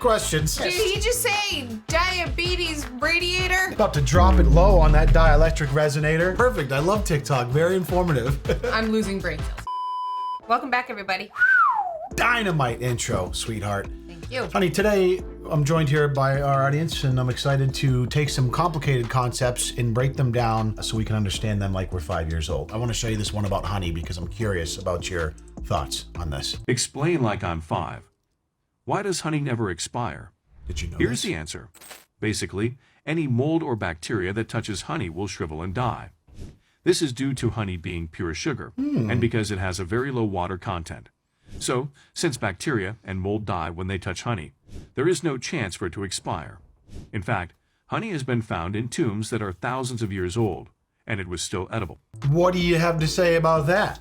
questions. Did he just say diabetes radiator? About to drop it low on that dielectric resonator. Perfect. I love TikTok. Very informative. I'm losing brain cells. Welcome back, everybody. Dynamite intro, sweetheart. Thank you. Honey, today I'm joined here by our audience, and I'm excited to take some complicated concepts and break them down so we can understand them like we're 5 years old. I want to show you this one about honey because I'm curious about your thoughts on this. Explain like I'm 5. Why does honey never expire? Did you know Here's this? the answer. Basically, any mold or bacteria that touches honey will shrivel and die. This is due to honey being pure sugar, and because it has a very low water content. So, since bacteria and mold die when they touch honey, there is no chance for it to expire. In fact, honey has been found in tombs that are thousands of years old, and it was still edible. What do you have to say about that?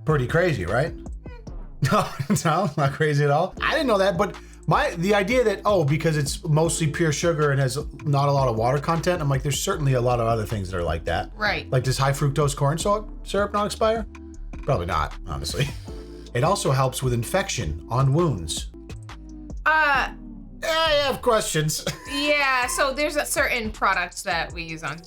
Pretty crazy, right? No, not crazy at all. I didn't know that, but the idea that, because it's mostly pure sugar and has not a lot of water content, I'm like, there's certainly a lot of other things that are like that. Right. Like, does high fructose corn syrup not expire? Probably not, honestly. It also helps with infection on wounds. I have questions. Yeah, so there's a certain product that we use on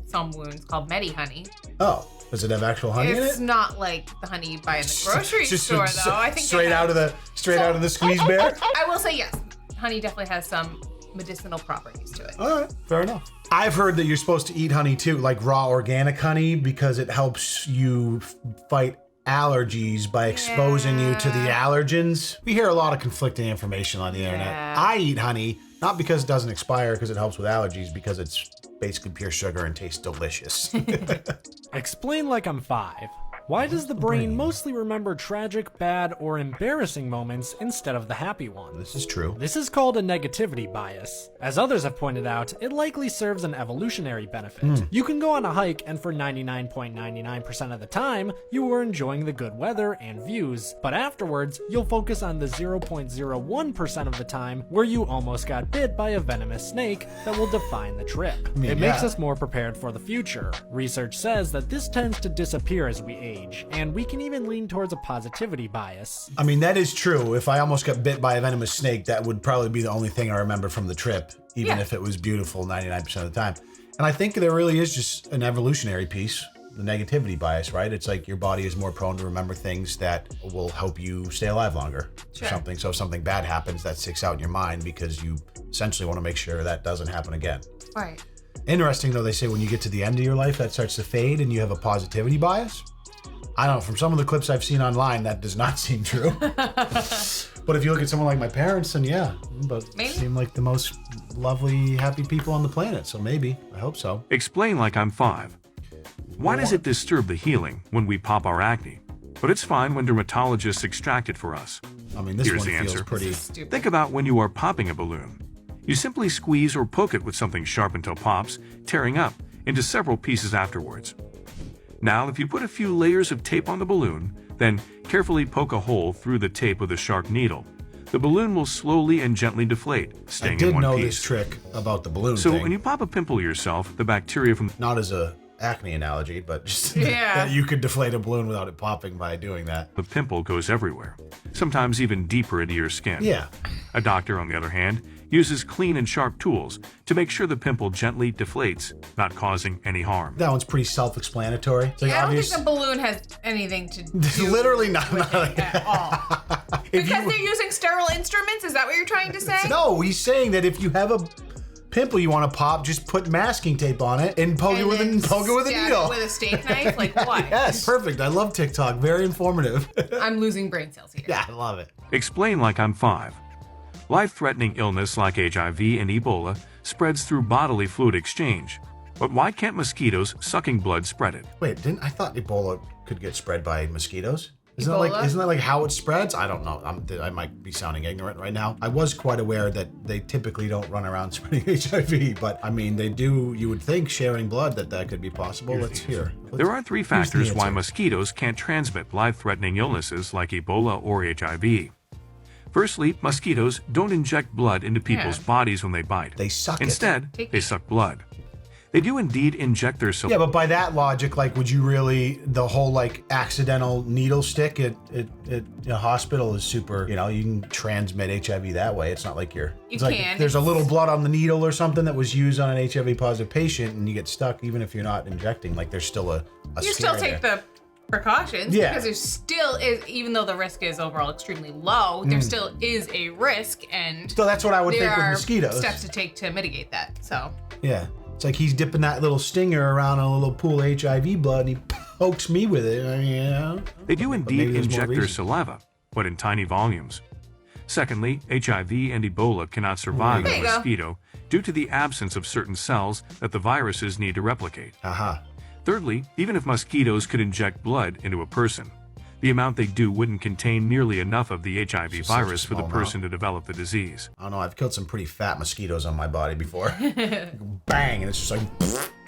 some wounds called Medi-Honey. Oh, does it have actual honey in it? It's not like the honey you buy in the grocery store, though. I think straight out of the squeeze bear. I will say yes. Honey definitely has some medicinal properties to it. All right, fair enough. I've heard that you're supposed to eat honey too, like raw organic honey, because it helps you fight allergies by exposing you to the allergens. We hear a lot of conflicting information on the internet. I eat honey, not because it doesn't expire, because it helps with allergies, because it's basically pure sugar and tastes delicious. Explain like I'm 5. Why does the brain mostly remember tragic, bad, or embarrassing moments instead of the happy ones? This is true. This is called a negativity bias. As others have pointed out, it likely serves an evolutionary benefit. You can go on a hike and for 99.99% of the time, you are enjoying the good weather and views, but afterwards, you'll focus on the 0.01% of the time where you almost got bit by a venomous snake that will define the trip. It makes us more prepared for the future. Research says that this tends to disappear as we age, and we can even lean towards a positivity bias. I mean, that is true. If I almost got bit by a venomous snake, that would probably be the only thing I remember from the trip, even if it was beautiful 99% of the time. And I think there really is just an evolutionary piece, the negativity bias, right? It's like your body is more prone to remember things that will help you stay alive longer. Or something. So if something bad happens, that sticks out in your mind because you essentially want to make sure that doesn't happen again. Right. Interesting, though, they say when you get to the end of your life, that starts to fade and you have a positivity bias. I don't know, from some of the clips I've seen online, that does not seem true. But if you look at someone like my parents, then they seem like the most lovely, happy people on the planet. So maybe, I hope so. Explain like I'm 5. Why does it disturb the healing when we pop our acne? But it's fine when dermatologists extract it for us. I mean, this Here's one the feels answer. pretty... Think about when you are popping a balloon. You simply squeeze or poke it with something sharp until it pops, tearing up into several pieces afterwards. Now, if you put a few layers of tape on the balloon, then carefully poke a hole through the tape with a sharp needle, the balloon will slowly and gently deflate, staying in one piece. I did know this trick about the balloon So thing. when you pop a pimple yourself, the bacteria from... Not as a acne analogy, but just that you could deflate a balloon without it popping by doing that. The pimple goes everywhere, sometimes even deeper into your skin. Yeah. A doctor, on the other hand, uses clean and sharp tools to make sure the pimple gently deflates, not causing any harm. That one's pretty self-explanatory. It's like I don't think the balloon has anything to do literally not with it at all. Because they're using sterile instruments? Is that what you're trying to say? No, he's saying that if you have a pimple you want to pop, just put masking tape on it and poke it with a needle. With a steak knife? Like what? Yes, perfect. I love TikTok. Very informative. I'm losing brain cells here. Yeah, I love it. Explain like I'm 5. Life-threatening illness like HIV and Ebola spreads through bodily fluid exchange. But why can't mosquitoes sucking blood spread it? Wait, I thought Ebola could get spread by mosquitoes? Isn't Ebola? that like how it spreads? I don't know. I might be sounding ignorant right now. I was quite aware that they typically don't run around spreading HIV, but I mean, they do. You would think sharing blood that could be possible. Let's hear. There are 3 factors why mosquitoes can't transmit life-threatening illnesses like Ebola or HIV. Firstly, mosquitoes don't inject blood into people's bodies when they bite. They suck it. Instead, they suck blood. They do indeed inject their saliva. Yeah, but by that logic, like, would you really, the whole, like, accidental needle stick at a hospital is super, you know, you can transmit HIV that way. It's not like it's like can. there's a little blood on the needle or something that was used on an HIV positive patient and you get stuck even if you're not injecting. Like, there's still a You scare still take there. the precautions because there still is, even though the risk is overall extremely low, there still is a risk, and So that's what I would there think with are mosquitoes. steps to take to mitigate that. So Yeah. It's like he's dipping that little stinger around in a little pool of HIV blood and he pokes me with it. Yeah. They do maybe indeed there's more inject their reason. saliva, but in tiny volumes. Secondly, HIV and Ebola cannot survive There in a you go. mosquito due to the absence of certain cells that the viruses need to replicate. Aha. Thirdly, even if mosquitoes could inject blood into a person, the amount they do wouldn't contain nearly enough of the HIV It's such a virus for the small person to develop the disease. I don't know. I've killed some pretty fat mosquitoes on my body before. Bang, and it's just like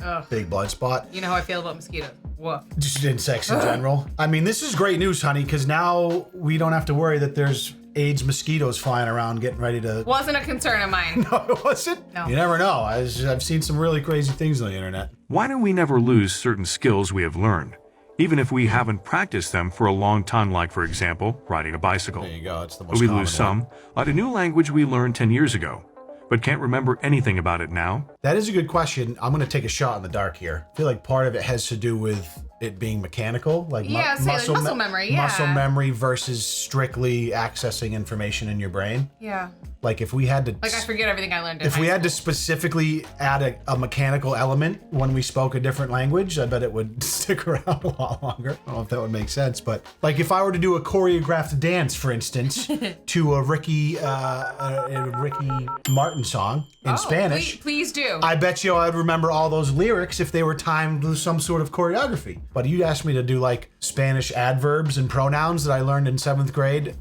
Ugh. big blood spot. you know how I feel about mosquitoes. Woof. Just insects in general. I mean, this is great news, honey, because now we don't have to worry that there's AIDS mosquitoes flying around getting ready to. Wasn't a concern of mine. No, was it? No. You never know. I've seen some really crazy things on the internet. Why do we never lose certain skills we have learned, even if we haven't practiced them for a long time, like, for example, riding a bicycle? There you go. It's the Or most we common lose one. some, like a new language we learned 10 years ago, but can't remember anything about it now? That is a good question. I'm going to take a shot in the dark here. I feel like part of it has to do with it being mechanical, like Yeah, say, like muscle memory, yeah. muscle memory versus strictly accessing information in your brain. Yeah. Like if we had to, Like I forget everything I learned in if high we had to school. specifically add a mechanical element when we spoke a different language, I bet it would stick around a lot longer. I don't know if that would make sense, but like if I were to do a choreographed dance, for instance, to a Ricky Martin song in Spanish. Please do. I bet you I'd remember all those lyrics if they were timed with some sort of choreography. But you asked me to do like Spanish adverbs and pronouns that I learned in 7th grade.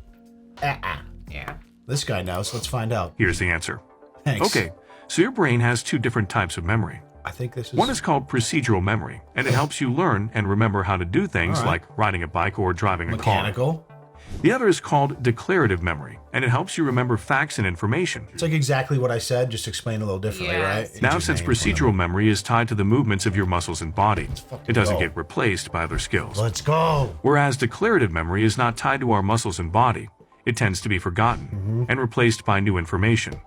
Yeah. This guy knows. Let's find out. Here's the answer. Thanks. Okay, so your brain has two different types of memory. I think this is. One is called procedural memory, and it helps you learn and remember how to do things All right. like riding a bike or driving a car. mechanical. The other is called declarative memory, and it helps you remember facts and information. It's like exactly what I said, just explained a little differently, Yes. right? Now, Just since named one of procedural memory is tied to the movements of your muscles and body, it doesn't go. get replaced by other skills. them. Let's go. Whereas declarative memory is not tied to our muscles and body, it tends to be forgotten and replaced by new information.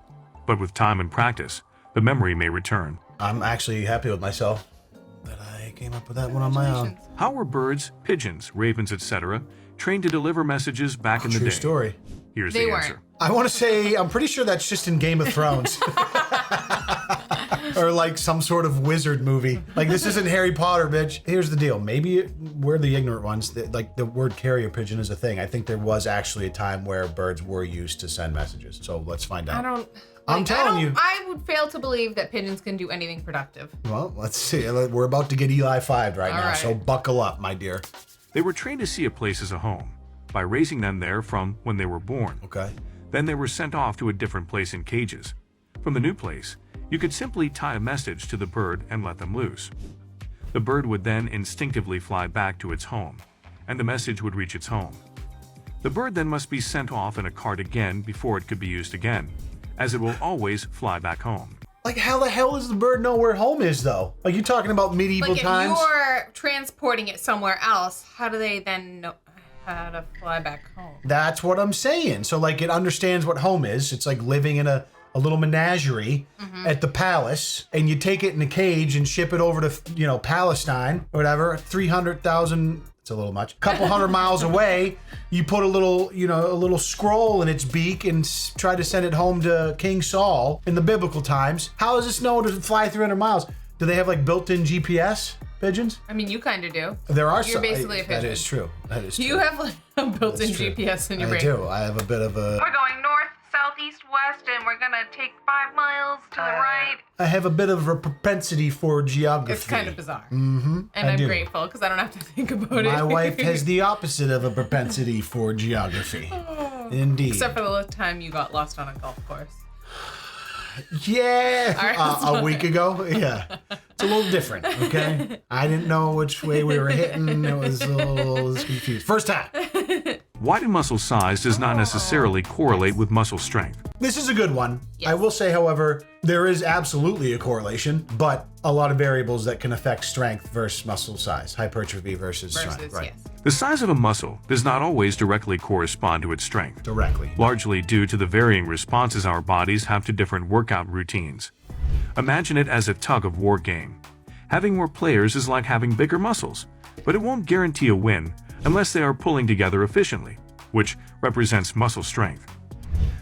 But with time and practice, the memory may return. I'm actually happy with myself that I came up with that one on my own. How were birds, pigeons, ravens, etc., trained to deliver messages back in the True day? story. Here's They the weren't. answer. I want to say, I'm pretty sure that's just in Game of Thrones. Or like some sort of wizard movie. Like, this isn't Harry Potter, bitch. Here's the deal. Maybe we're the ignorant ones. Like, the word carrier pigeon is a thing. I think there was actually a time where birds were used to send messages. So let's find out. I don't. I'm telling you. I would fail to believe that pigeons can do anything productive. Well, let's see. We're about to get ELI5 right All now, right. so buckle up, my dear. They were trained to see a place as a home by raising them there from when they were born. Okay. Then they were sent off to a different place in cages. From the new place, you could simply tie a message to the bird and let them loose. The bird would then instinctively fly back to its home, and the message would reach its home. The bird then must be sent off in a cart again before it could be used again, as it will always fly back home. Like, how the hell does the bird know where home is, though? Like, you're talking about medieval Like if times? you're transporting it somewhere else, how do they then know how to fly back home? That's what I'm saying. So, like, it understands what home is. It's like living in a little menagerie at the palace, and you take it in a cage and ship it over to, Palestine or whatever, 300,000, it's a little much, couple hundred miles away. You put a little scroll in its beak and try to send it home to King Saul in the biblical times. How does this know to fly 300 miles? Do they have, like, built-in GPS pigeons? I mean, you kind of do. There are You're some. basically a pigeon. That is true. That is true. You have like a built-in That's true. GPS in your I brain. do. I have a bit of a. We're going north, south, east, west, and we're gonna take 5 miles to the right. I have a bit of a propensity for geography. It's kind of bizarre. Mm-hmm. And I I'm do. grateful because I don't have to think about it. My wife has the opposite of a propensity for geography. Indeed. Except for the time you got lost on a golf course. Yeah. All right, A week ago. Yeah. It's a little different, okay? I didn't know which way we were hitting. It was a little confused. First time. Why do muscle size does not necessarily correlate with muscle strength? This is a good one. Yes. I will say, however, there is absolutely a correlation, but a lot of variables that can affect strength versus muscle size, hypertrophy versus strength. Right. Yes. The size of a muscle does not always directly correspond to its strength, Directly. largely due to the varying responses our bodies have to different workout routines. Imagine it as a tug-of-war game. Having more players is like having bigger muscles, but it won't guarantee a win unless they are pulling together efficiently, which represents muscle strength.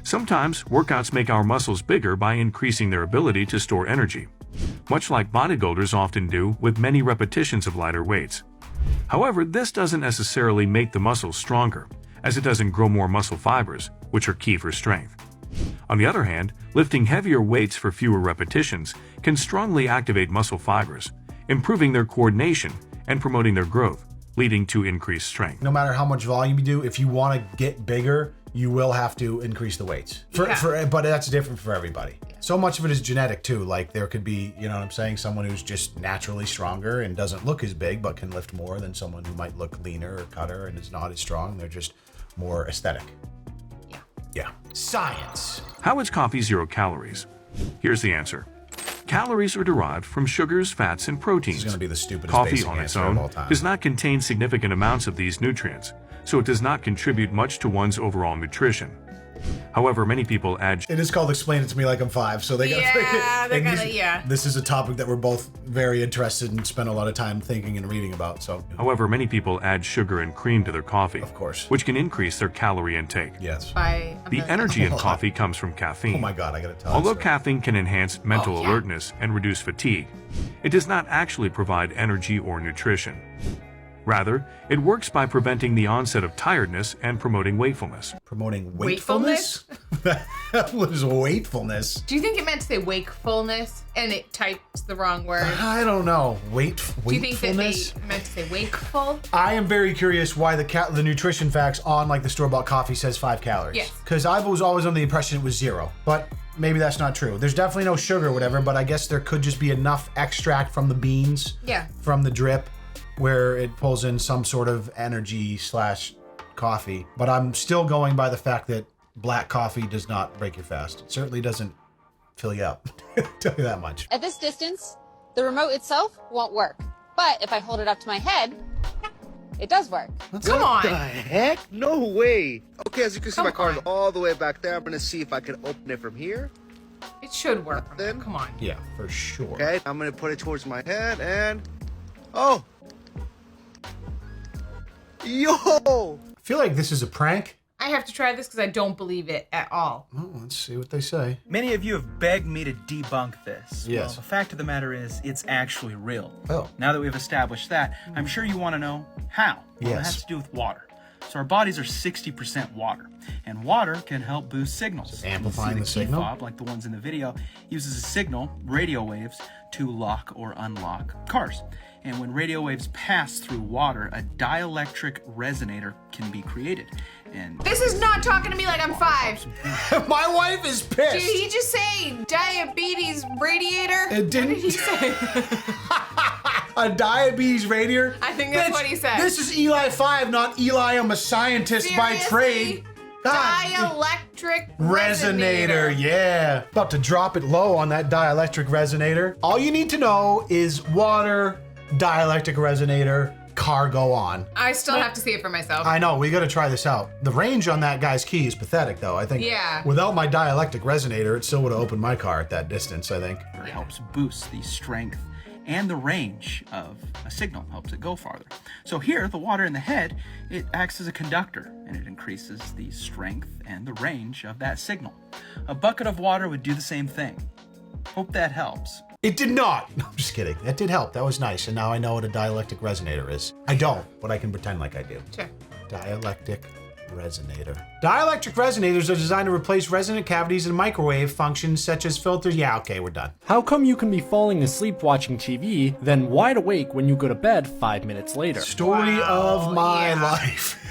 Sometimes workouts make our muscles bigger by increasing their ability to store energy, much like bodybuilders often do with many repetitions of lighter weights. However, this doesn't necessarily make the muscles stronger, as it doesn't grow more muscle fibers, which are key for strength. On the other hand, lifting heavier weights for fewer repetitions can strongly activate muscle fibers, improving their coordination and promoting their growth, leading to increased strength. No matter how much volume you do, if you want to get bigger, you will have to increase the weights. But that's different for everybody. So much of it is genetic too. Like there could be, you know what I'm saying, someone who's just naturally stronger and doesn't look as big but can lift more than someone who might look leaner or cutter and is not as strong. They're just more aesthetic. Yeah. Science. How is coffee 0 calories? Here's the answer. Calories are derived from sugars, fats, and proteins. This is going to be the stupidest Coffee basic on its answer of all own time. does not contain significant amounts of these nutrients, so it does not contribute much to one's overall nutrition. However, many people add It is called Explain It to Me Like I'm 5, so they Yeah, This is a topic that we're both very interested in, spend a lot of time thinking and reading about. So However, many people add sugar and cream to their coffee, Of course. which can increase their calorie intake. yes. By a The million. energy in coffee comes from caffeine. Oh my God, I gotta tell. Although this story. caffeine can enhance mental yeah. alertness and reduce fatigue, it does not actually provide energy or nutrition. Rather, it works by preventing the onset of tiredness and promoting wakefulness. Promoting wakefulness. That was wakefulness. Do you think it meant to say wakefulness and it typed the wrong word? I don't know. Do you think that Wakefulness. they meant to say wakeful? I am very curious why the nutrition facts on like the store-bought coffee says 5 calories. Yes. Because I was always under the impression it was 0, but maybe that's not true. There's definitely no sugar or whatever, but I guess there could just be enough extract from the beans. Yeah. From the drip, where it pulls in some sort of energy / coffee. But I'm still going by the fact that black coffee does not break your fast. It certainly doesn't fill you up. Tell you that much. At this distance, the remote itself won't work. But if I hold it up to my head, it does work. Come on. The heck? No way. Okay, as you can see, Come my car is on. all the way back there. I'm gonna see if I can open it from here. It should work. Then- Come on. Yeah, for sure. Okay, I'm gonna put it towards my head and oh, yo! I feel like this is a prank. I have to try this because I don't believe it at all. Oh, let's see what they say. Many of you have begged me to debunk this. Yes. Well, the fact of the matter is, it's actually real. Oh. Now that we've established that, I'm sure you want to know how. Well, Yes. It has to do with water. So our bodies are 60% water, and water can help boost signals. amplifying You the see the key signal? fob, like the ones in the video, uses a signal, radio waves, to lock or unlock cars. And when radio waves pass through water, a dielectric resonator can be created. And This is not talking to me like I'm 5. My wife is pissed. Did he just say diabetes radiator? It didn't. What did he say? A diabetes radiator? I think that's Bitch, what he said. This is ELI5, not Eli. I'm a scientist by Seriously? trade. God. Dielectric Resonator, yeah. About to drop it low on that dielectric resonator. All you need to know is water, dielectric resonator, car go on. I still have to see it for myself. I know, we gotta try this out. The range on that guy's key is pathetic though. I think Yeah. without my dielectric resonator, it still would have opened my car at that distance, I think. It helps boost the strength and the range of a signal, helps it go farther. So here, the water in the head, it acts as a conductor, and it increases the strength and the range of that signal. A bucket of water would do the same thing. Hope that helps. It did not. No, I'm just kidding. That did help. That was nice. And now I know what a dielectric resonator is. I don't, but I can pretend like I do. Sure. Dielectric resonator. Dielectric resonators are designed to replace resonant cavities in microwave functions such as filters. Yeah, okay, we're done. How come you can be falling asleep watching TV, then wide awake when you go to bed 5 minutes later? Story of my yeah. life.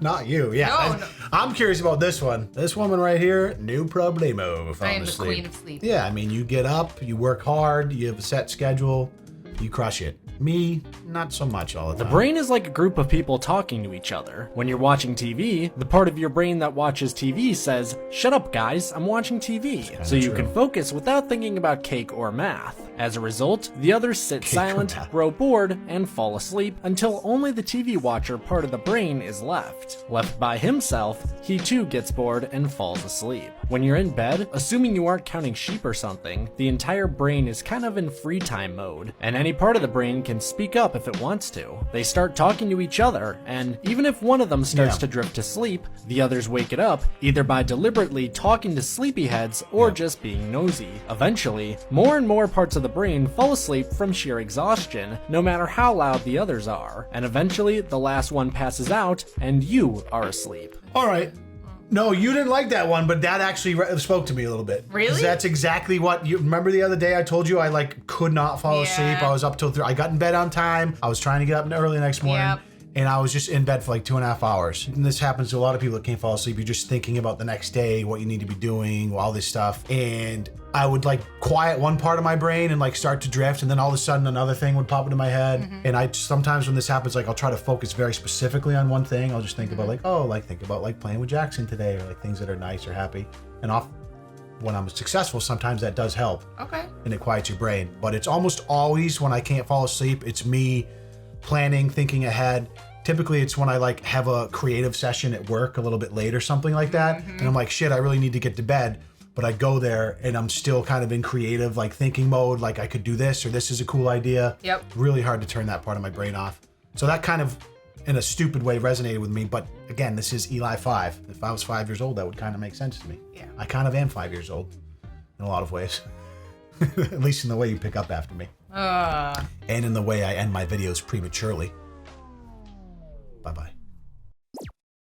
Not you, yeah. No. I'm curious about this one. This woman right here, no problemo. I am the queen of sleep. Yeah, I mean, you get up, you work hard, you have a set schedule, you crush it. Me, not so much all the The time. brain is like a group of people talking to each other. When you're watching TV, the part of your brain that watches TV says, "Shut up, guys, I'm watching TV." So you can focus without thinking about cake or math. As a result, the others sit silent, grow bored, and fall asleep until only the TV watcher part of the brain is left. Left by himself, he too gets bored and falls asleep. When you're in bed, assuming you aren't counting sheep or something, the entire brain is kind of in free time mode, and any part of the brain can speak up if it wants to. They start talking to each other, and even if one of them starts to drift to sleep, the others wake it up, either by deliberately talking to sleepyheads or just being nosy. Eventually, more and more parts of the brain fall asleep from sheer exhaustion, no matter how loud the others are, and eventually the last one passes out, and you are asleep. All right. No, you didn't like that one, but that actually spoke to me a little bit. 'Cause Really? that's exactly what you remember the other day I told you I like could not fall asleep. I was up till 3. I got in bed on time. I was trying to get up early the next morning. Yep. And I was just in bed for like 2.5 hours. And this happens to a lot of people that can't fall asleep. You're just thinking about the next day, what you need to be doing, all this stuff. And I would like quiet one part of my brain and like start to drift. And then all of a sudden another thing would pop into my head. And I sometimes when this happens, like I'll try to focus very specifically on one thing. I'll just think about like, think about like playing with Jackson today or like things that are nice or happy. And when I'm successful, sometimes that does help. Okay. And it quiets your brain. But it's almost always when I can't fall asleep, it's me planning, thinking ahead. Typically it's when I like have a creative session at work a little bit late or something like that. And I'm like, shit, I really need to get to bed. But I go there and I'm still kind of in creative, like thinking mode, like I could do this or this is a cool idea. Yep. Really hard to turn that part of my brain off. So that kind of, in a stupid way, resonated with me. But again, this is ELI5. If I was 5 years old, that would kind of make sense to me. Yeah. I kind of am 5 years old in a lot of ways. At least in the way you pick up after me. And in the way I end my videos prematurely. Bye-bye.